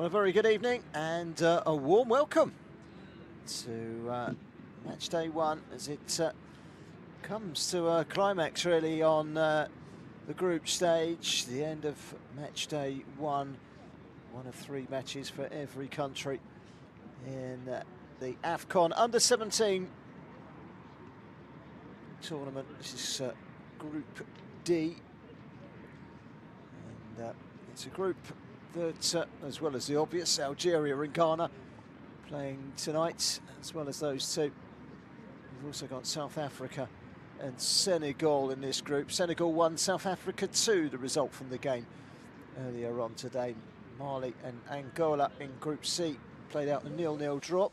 Well, a very good evening and a warm welcome to match day one as it comes to a climax really on the group stage. The end of match day one of three matches for every country in the AFCON Under-17 tournament. This is Group D, and it's a group that, as well as the obvious, Algeria and Ghana playing tonight, as well as those two. We've also got South Africa and Senegal in this group. Senegal 1, South Africa 2, the result from the game earlier on today. Mali and Angola in Group C played out a 0-0 draw.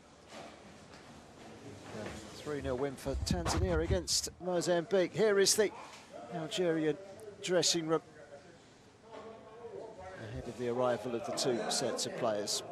3-0 win for Tanzania against Mozambique. Here is the Algerian dressing room ahead of the arrival of the two sets of players.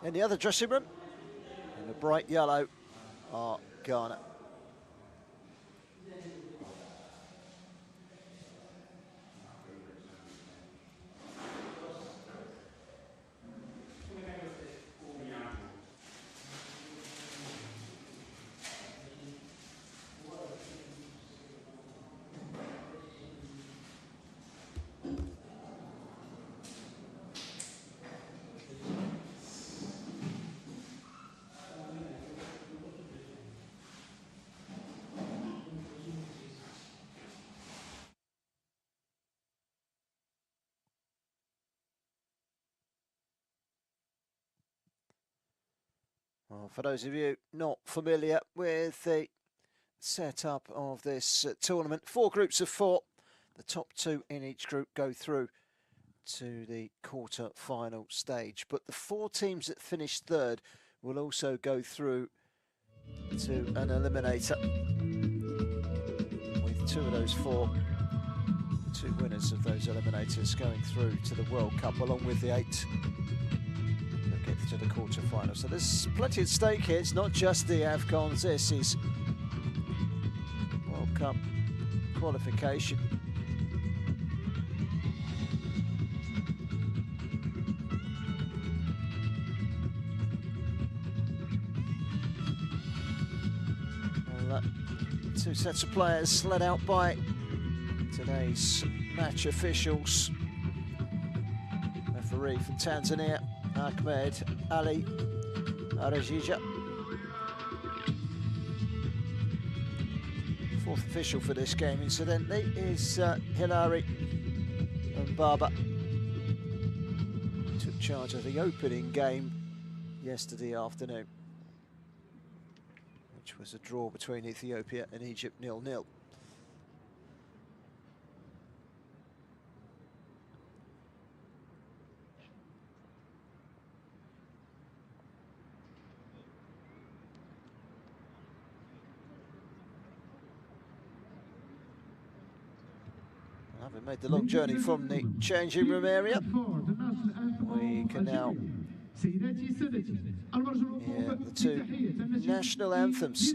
In the other dressing room, in the bright yellow, are Ghana. Well, for those of you not familiar with the setup of this tournament, 4 groups of 4. The top 2 in each group go through to the quarter-final stage. But the 4 teams that finish third will also go through to an eliminator, with 2 of those 4, 2 winners of those eliminators going through to the World Cup, along with the 8 get to the quarter-final. So there's plenty at stake here. It's not just the AFCONs. This is World Cup qualification. Well, 2 sets of players led out by today's match officials. Referee from Tanzania, Ahmed Ali Arajija. 4th official for this game, incidentally, is Hilary Mbaba. He took charge of the opening game yesterday afternoon, which was a draw between Ethiopia and Egypt, 0-0. Having made the long journey from the changing room area, we can now hear the 2 national anthems.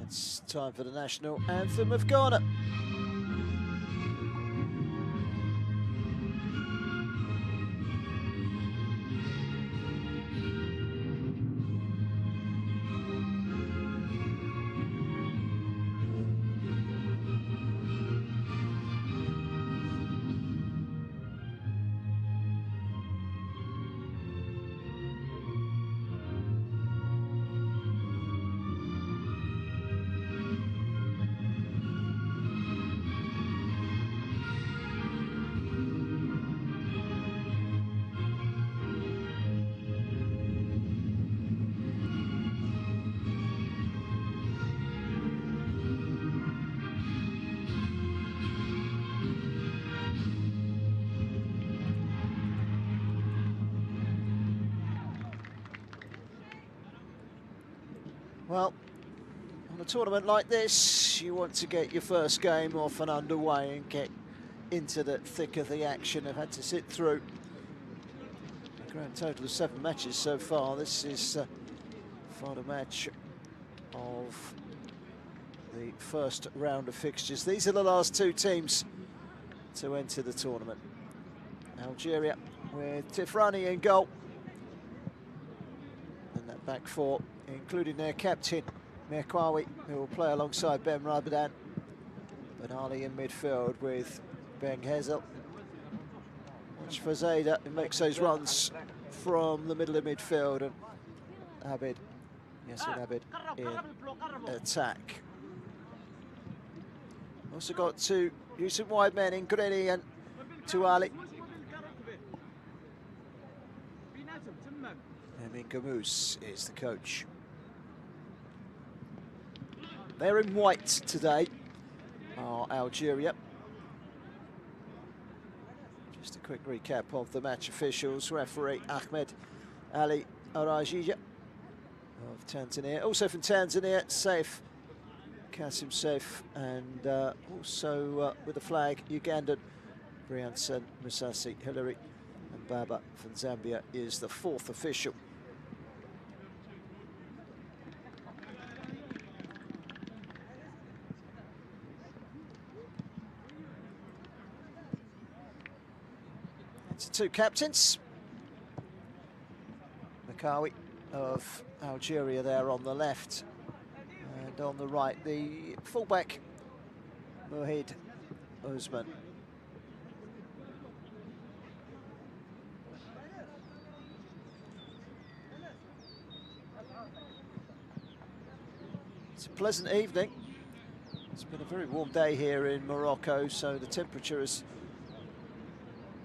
It's time for the national anthem of Ghana. Well, on a tournament like this, you want to get your first game off and underway and get into the thick of the action. I've had to sit through a grand total of 7 matches so far. This is the final match of the first round of fixtures. These are the last 2 teams to enter the tournament. Algeria with Tifrani in goal. And that back 4, including their captain, Merkwawi, who will play alongside Ben Rabadan. Ben Ali in midfield with Ben Hezel. Watch for Zayda, who makes those runs from the middle of midfield, and Abid, Yassin Abid in attack. Also got 2 Yusuf wide men in Greni and Tuali. Emin Gamouz is the coach. They're in white today, are Algeria. Just a quick recap of the match officials. Referee Ahmed Ali Arajija of Tanzania. Also from Tanzania, Saif, Kasim Saif, and also with the flag, Ugandan, Brianson Musasi Hillary, and Baba from Zambia is the 4th official. It's 2 captains. Makawi of Algeria there on the left, and on the right the fullback Mohid Osman. It's a pleasant evening. It's been a very warm day here in Morocco, so the temperature has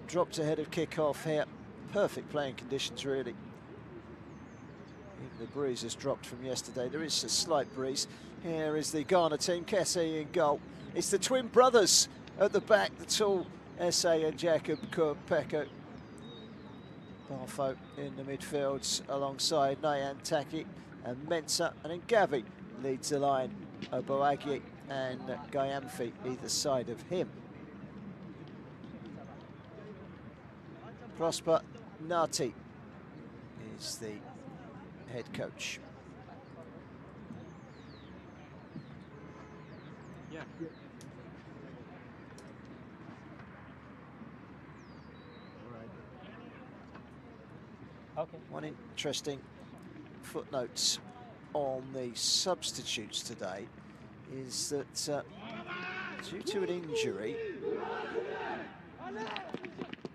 dropped ahead of kick-off here. Perfect playing conditions, really. Even the breeze has dropped from yesterday. There is a slight breeze. Here is the Ghana team, Kesse in goal. It's the twin brothers at the back, the tall Essay and Jacob Peko. Barfo in the midfields alongside Nayan Taki and Mensah, and then Gavi leads the line. Oboagye and Gayamfi either side of him. Prosper Nati is the head coach. Yeah. Okay. One interesting footnote on the substitutes today is that due to an injury,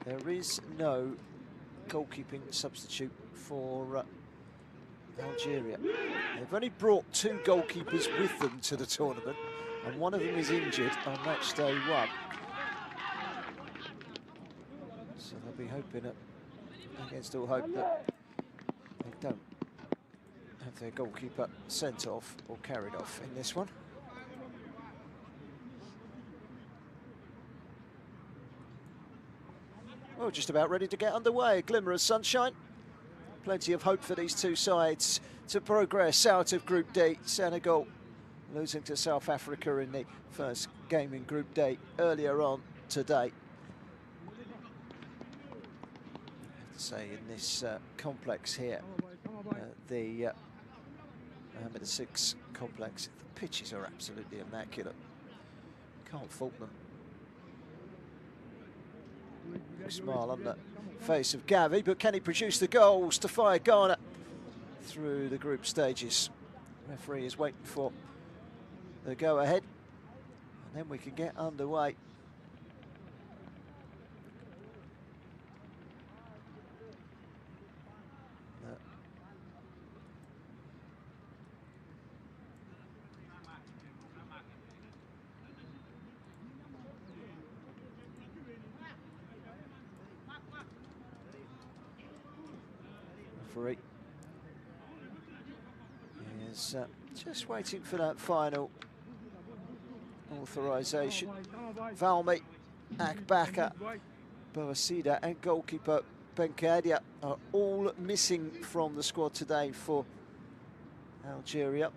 there is no goalkeeping substitute for Algeria. They've only brought 2 goalkeepers with them to the tournament, and one of them is injured on match day 1. So they'll be hoping, against all hope, that they don't have their goalkeeper sent off or carried off in this one. Well, just about ready to get underway. A glimmer of sunshine. Plenty of hope for these 2 sides to progress out of Group D. Senegal losing to South Africa in the first game in Group D earlier on today. I have to say, in this complex here, the Mohammed VI complex. The pitches are absolutely immaculate. Can't fault them. Big smile on the face of Gavi, but can he produce the goals to fire Ghana through the group stages? Referee is waiting for the go-ahead, and then we can get underway. Referee is just waiting for that final authorisation. Valmi, Akbaka, Boasida and goalkeeper Benkadia are all missing from the squad today for Algeria.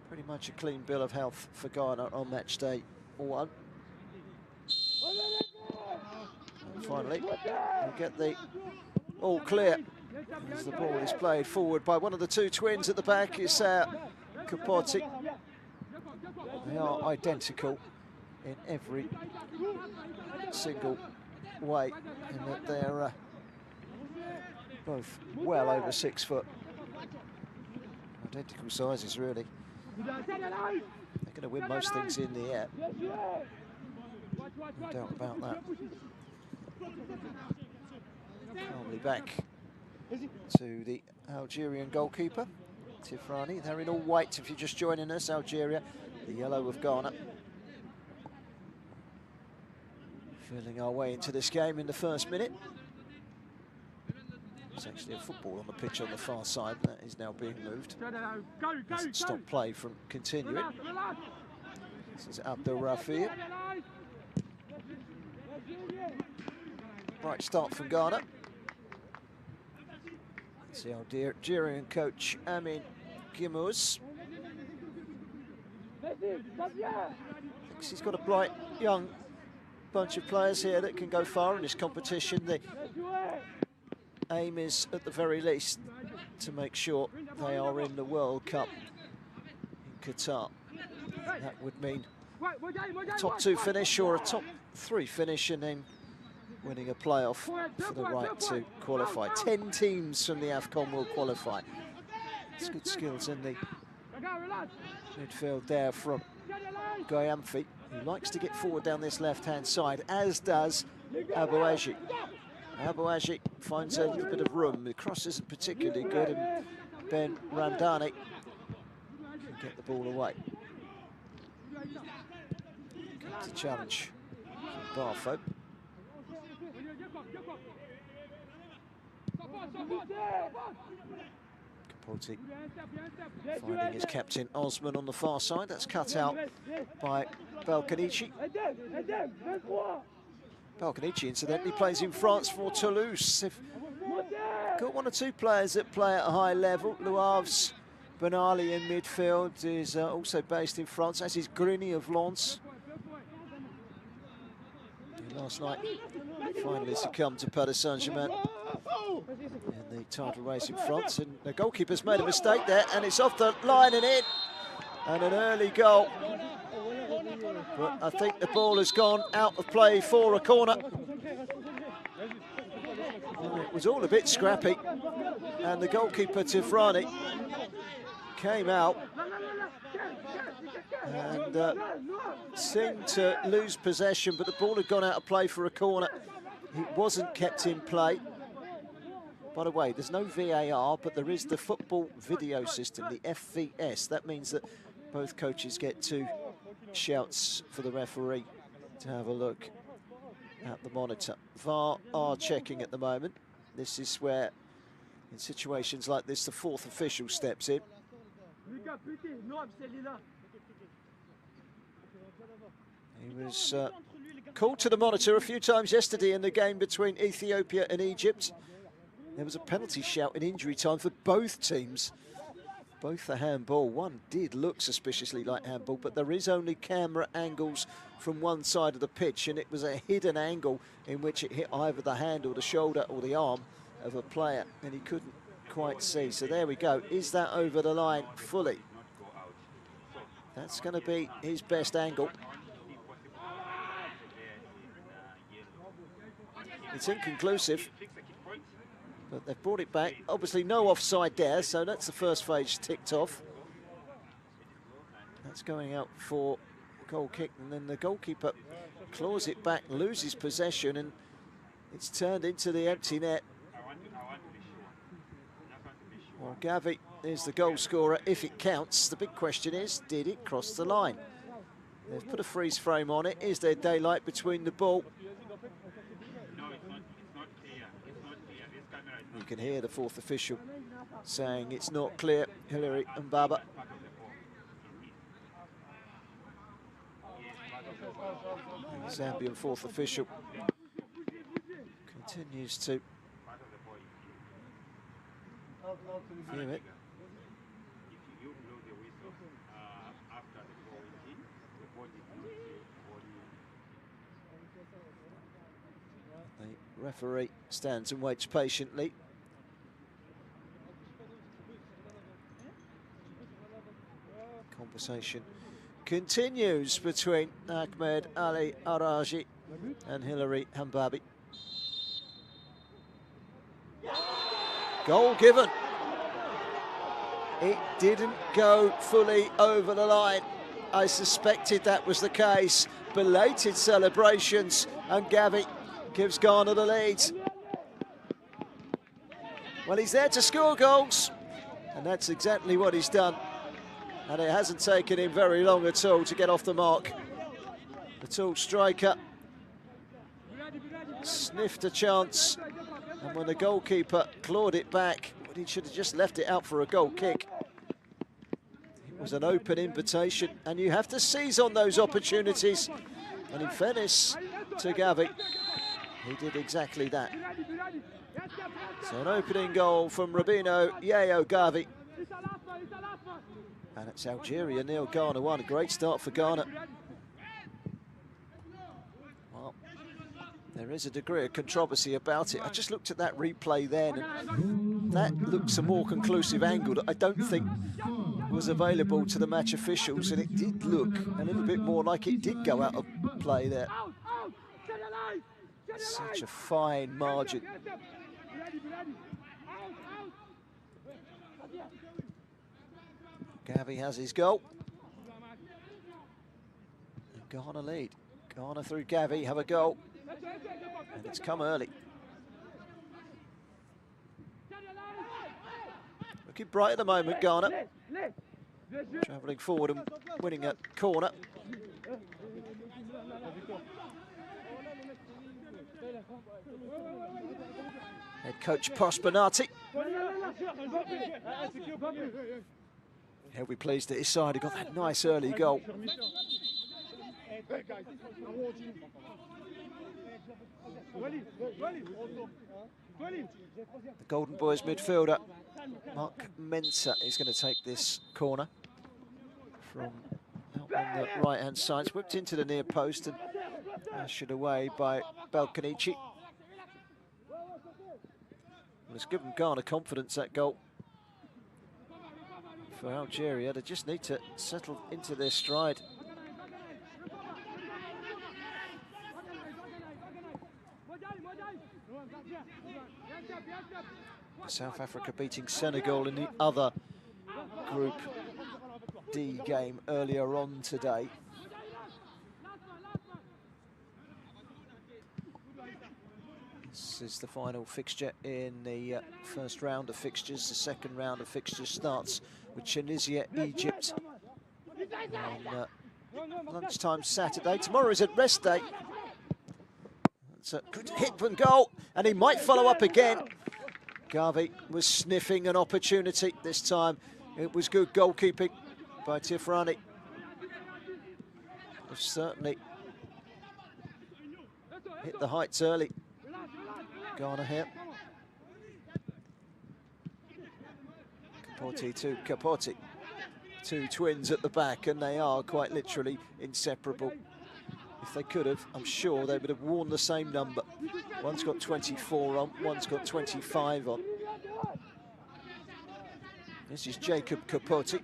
Pretty much a clean bill of health for Ghana on match day 1. And finally, we'll get the all clear as the ball is played forward by one of the two twins at the back. It's Kapoti. They are identical in every single way, in that they're both well over 6 foot. Identical sizes, really. They're going to win most things in the air. No doubt about that. Calmly back to the Algerian goalkeeper, Tifrani. They're in all white if you're just joining us. Algeria, the yellow of Ghana. Feeling our way into this game in the first minute. There's actually a football on the pitch on the far side. That is now being moved. Doesn't stop play from continuing. This is Abdel Rafi. Right start from Ghana. It's the Algerian coach Amin Gimuz. Thinks he's got a bright young bunch of players here that can go far in this competition. The aim is, at the very least, to make sure they are in the World Cup in Qatar. And that would mean a top 2 finish or a top 3 finish, and then winning a playoff for the right to qualify. 10 teams from the AFCON will qualify. It's good skills in the midfield there from Goyamfi, who likes to get forward down this left-hand side, as does Abouaji. Abouaji finds a little bit of room. The cross isn't particularly good, and Ben Ramdani can get the ball away. It's a challenge from Barfo. Kapoti finding his captain Osman on the far side. That's cut out by Balkanichi. Balkanichi, incidentally, plays in France for Toulouse. They've got 1 or 2 players that play at a high level. Le Havre's Ben Ali in midfield is also based in France, as is Grigny of Lens. Last night, finally succumbed to Paris Saint-Germain in the title race in France. And the goalkeeper's made a mistake there, and it's off the line and in. And an early goal. But I think the ball has gone out of play for a corner. And it was all a bit scrappy. And the goalkeeper, Tifrani, came out and seemed to lose possession, but the ball had gone out of play for a corner. It wasn't kept in play. By the way, there's no VAR, but there is the football video system, the FVS. That means that both coaches get 2 shouts for the referee to have a look at the monitor. VAR are checking at the moment. This is where, in situations like this, the 4th official steps in. He was called to the monitor a few times yesterday in the game between Ethiopia and Egypt. There was a penalty shout in injury time for both teams. Both the handball. One did look suspiciously like handball, but there is only camera angles from one side of the pitch, and it was a hidden angle in which it hit either the hand or the shoulder or the arm of a player, and he couldn't quite see. So there we go. Is that over the line fully? That's going to be his best angle. It's inconclusive, but they've brought it back. Obviously no offside there, so that's the first phase ticked off. That's going out for a goal kick, and then the goalkeeper claws it back, loses possession, and it's turned into the empty net. Well, Gavi is the goal scorer if it counts. The big question is, did it cross the line? They've put a freeze frame on it. Is there daylight between the ball? You can hear the fourth official saying it's not clear, Hilary and Baba. The Zambian fourth official continues to view it. The referee stands and waits patiently. Conversation continues between Ahmed Ali Araji and Hilary Hambabi. Goal given. It didn't go fully over the line. I suspected that was the case. Belated celebrations, and Gavi gives Ghana the lead. Well, he's there to score goals, and that's exactly what he's done. And it hasn't taken him very long at all to get off the mark. The tall striker sniffed a chance, and when the goalkeeper clawed it back, he should have just left it out for a goal kick. It was an open invitation, and you have to seize on those opportunities. And in fairness to Gavi, he did exactly that. So an opening goal from Rubino Yayo Gavi. And it's Algeria nil, Ghana 1. A great start for Ghana. Well, there is a degree of controversy about it. I just looked at that replay then, and that looks a more conclusive angle that I don't think was available to the match officials, and it did look a little bit more like it did go out of play there. Such a fine margin. Gavi has his goal. And Ghana lead. Ghana through Gavi have a goal. And it's come early. Looking bright at the moment, Ghana. Travelling forward and winning a corner. Head coach Posh Bernati. He'll be pleased that his side he got that nice early goal. The Golden Boys midfielder, Mark Mensah, is going to take this corner from out on the right-hand side. It's whipped into the near post and ushered away by Belkanichi. Well, it's given Ghana confidence, that goal. For Algeria, they just need to settle into their stride. South Africa beating Senegal in the other Group D game earlier on today. This is the final fixture in the first round of fixtures. The second round of fixtures starts with Tunisia, Egypt on lunchtime Saturday. Tomorrow is a rest day. It's a good hit and goal, and he might follow up again. Gavi was sniffing an opportunity this time. It was good goalkeeping by Tifrani. They've certainly hit the heights early. Ghana here. Capote to Capote. Two twins at the back, and they are quite literally inseparable. If they could have, I'm sure they would have worn the same number. One's got 24 on, one's got 25 on. This is Jacob Capote.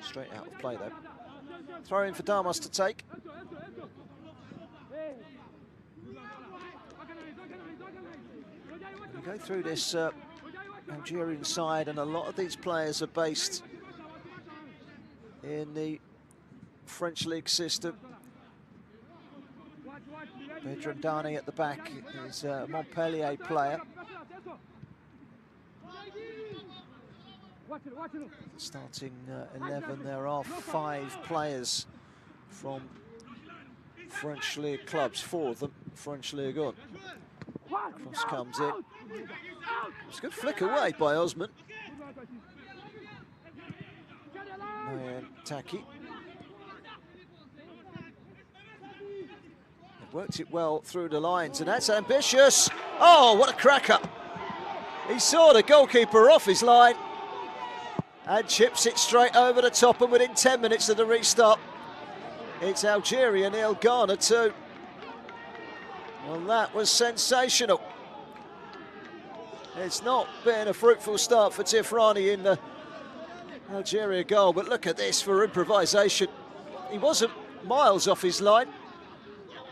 Straight out of play though. Throw in for Damas to take. We go through this Algerian side, and a lot of these players are based in the French league system. Bedrandani at the back is a Montpellier player. Starting 11, there are 5 players from French league clubs, 4 of them French League on. Cross comes in. It's a good flick away by Osman. And Taki. They've worked it well through the lines, and that's ambitious. Oh, what a cracker. He saw the goalkeeper off his line and chips it straight over the top, and within 10 minutes of the restart, it's Algeria nil, Ghana 2. Well, that was sensational. It's not been a fruitful start for Tifrani in the Algeria goal, but look at this for improvisation. He wasn't miles off his line,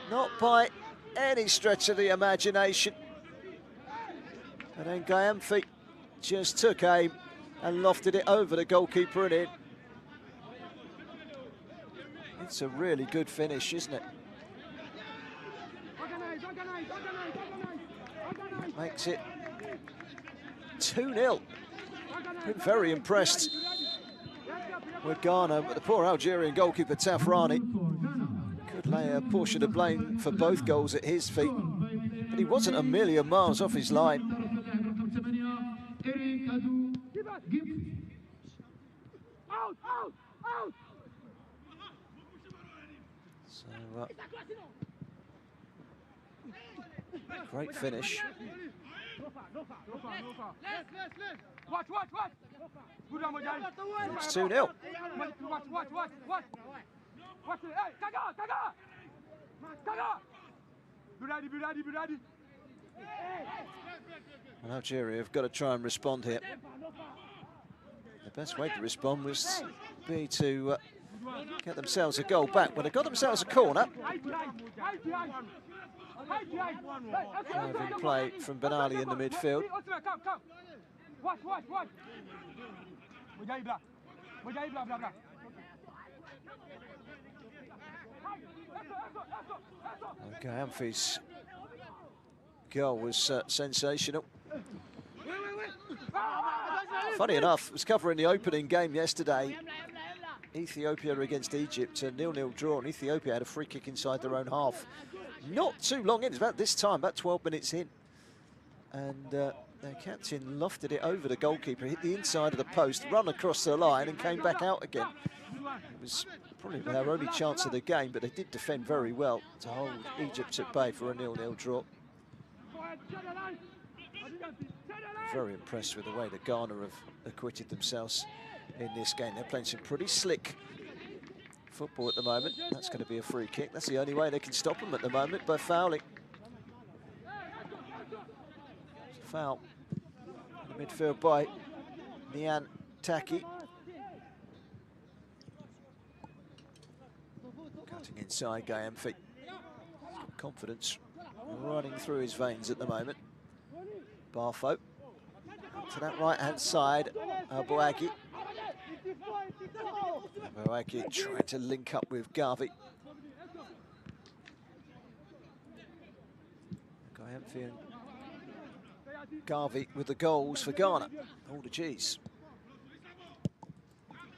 not by any stretch of the imagination. And then Gayamfi just took aim and lofted it over the goalkeeper and in. It's a really good finish, isn't it? Makes it 2-0. Been very impressed with Ghana, but the poor Algerian goalkeeper Tafrani could lay a portion of blame for both goals at his feet, but he wasn't a million miles off his line. So, great finish. It's 2-0. And Algeria have got to try and respond here. The best way to respond was be to get themselves a goal back. When they got themselves a corner, driving play from Benali in the midfield. Gayamfi's goal was sensational. Funny enough, I was covering the opening game yesterday. Ethiopia against Egypt, a 0-0 draw, and Ethiopia had a free kick inside their own half. Not too long in, it's about this time, about 12 minutes in. And their captain lofted it over the goalkeeper, hit the inside of the post, run across the line and came back out again. It was probably their only chance of the game, but they did defend very well to hold Egypt at bay for a 0-0 draw. Very impressed with the way that Ghana have acquitted themselves in this game. They're playing some pretty slick football at the moment. That's going to be a free kick. That's the only way they can stop them at the moment, by fouling. It's a foul in the midfield by Nian Taki. Cutting inside Gayamfi. Confidence running through his veins at the moment. Barfo to that right-hand side, Bouaki. Bouaki trying to link up with Garvey. Gayamfi and Garvey with the goals for Ghana. All the G's.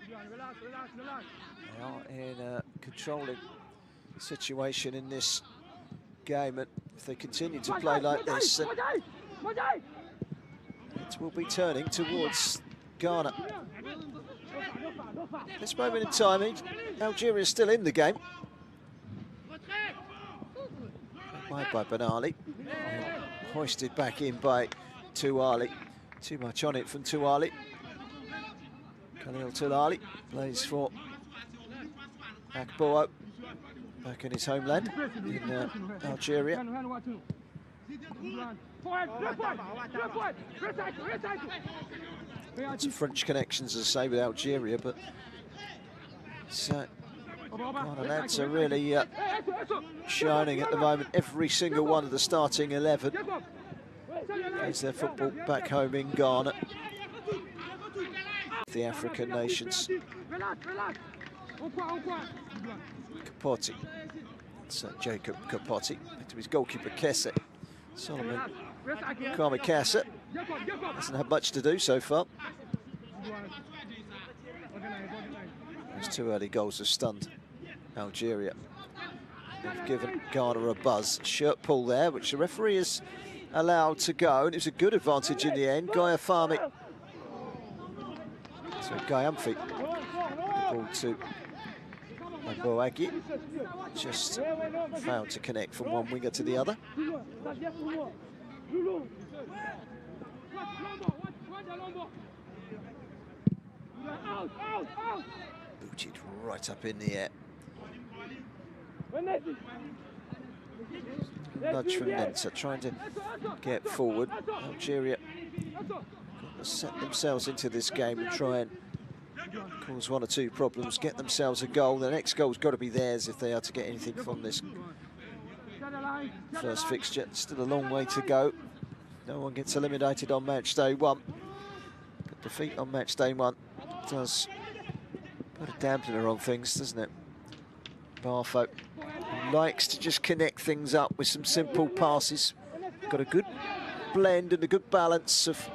They are in a controlling situation in this game, and if they continue to play like this, it will be turning towards Ghana. At this moment in time, Algeria is still in the game. Played by Benali. Hoisted back in by Touali. Too much on it from Touali. Khalil Touali plays for Akboa, back in his homeland in Algeria. lots of French connections, as I say, with Algeria, but so Ghana lads are really shining at the moment. Every single one of the starting 11 plays their football back home in Ghana. The African nations. Kapoti. It's Jacob Kapoti. To his goalkeeper Kesse. Solomon Kwame hasn't had much to do so far. Those 2 early goals have stunned Algeria. They've given Ghana a buzz. Shirt pull there, which the referee has allowed to go, and it was a good advantage in the end. Gayamfi. So Gayamfi. The ball to Boagi. Just failed to connect from one winger to the other. Booted right up in the air. Nudge from Nenta, trying to get forward. Algeria set themselves into this game and try and cause 1 or 2 problems, get themselves a goal. The next goal's got to be theirs if they are to get anything from this first fixture. Still a long way to go. No one gets eliminated on match day 1. But defeat on match day 1 does put a dampener on things, doesn't it? Barfo likes to just connect things up with some simple passes. Got a good blend and a good balance of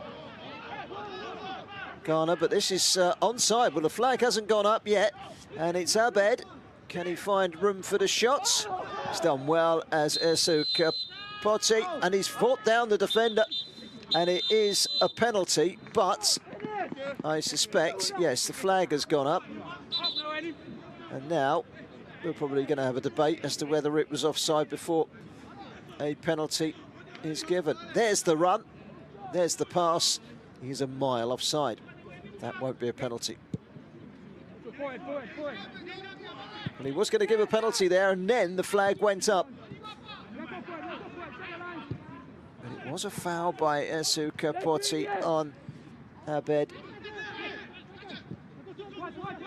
Ghana, but this is onside. Well, the flag hasn't gone up yet, and it's Abed. Can he find room for the shots? He's done well as Esu Kapoti, and he's fought down the defender, and it is a penalty, but I suspect, yes, the flag has gone up. And now we're probably going to have a debate as to whether it was offside before a penalty is given. There's the run, there's the pass. He's a mile offside. That won't be a penalty. Well, he was going to give a penalty there, and then the flag went up. But it was a foul by Esu Kapoti on Abed.